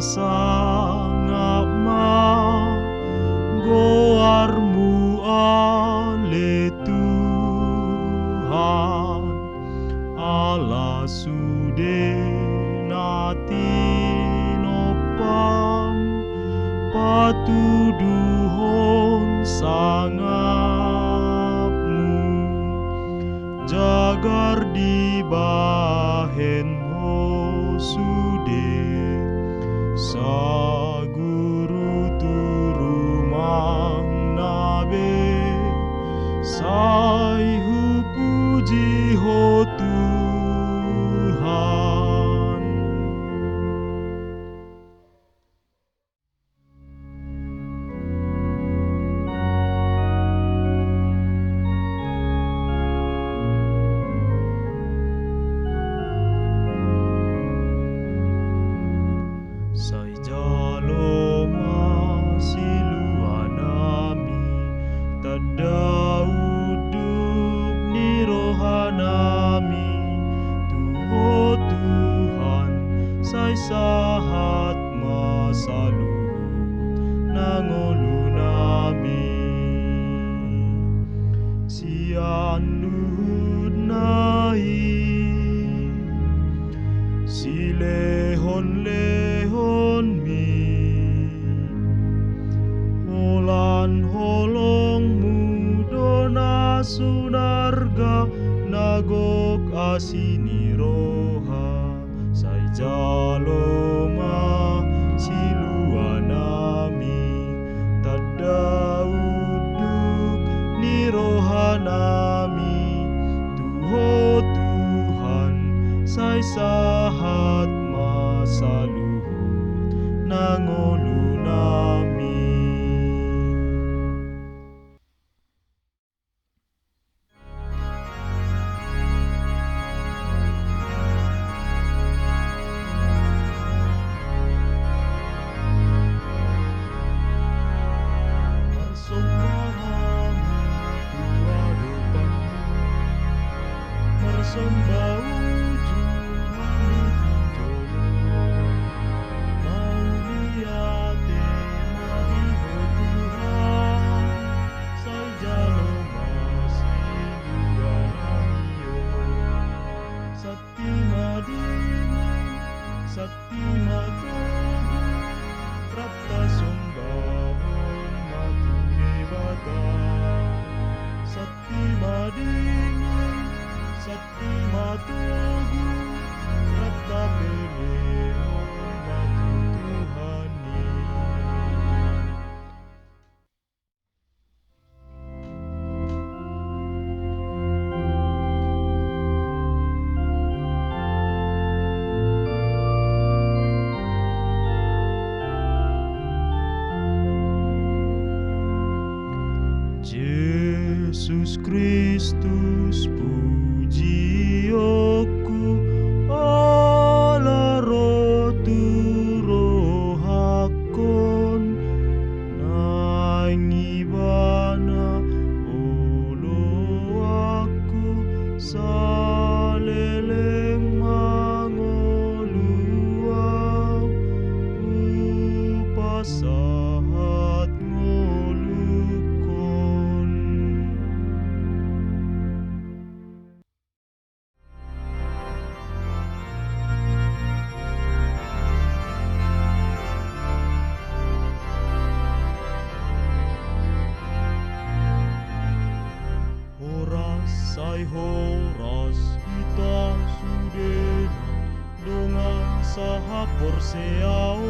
sangap ma goarmu ale Tuhan Allah sude nati nopam patuduhon sangapmu jagar di bahen ho sude sa guru turumang nabe sai hu puji ho Tuhan. Sai jalo masiluanami tadaudup ni rohanami Tuho Tuhan sai sahat masaluhut nangolunami sian luhut nahi si lehon mi holan holong mudona sunarga nagok asini roha sai jaloma siluanami tadauduk ni rohanami Tuho Tuhan sai sahat masaluhut nangolunami. Mersembah Sakti matogu prapta sombahon matu dewata Sakti madingin Sakti matogu prapta pelehon matu Tuhani. Yesus Kristus puji aku ala roturo hakon nangibana olo aku saleleng mangoluau upasahat sai horas kita sudena dengan saha porseao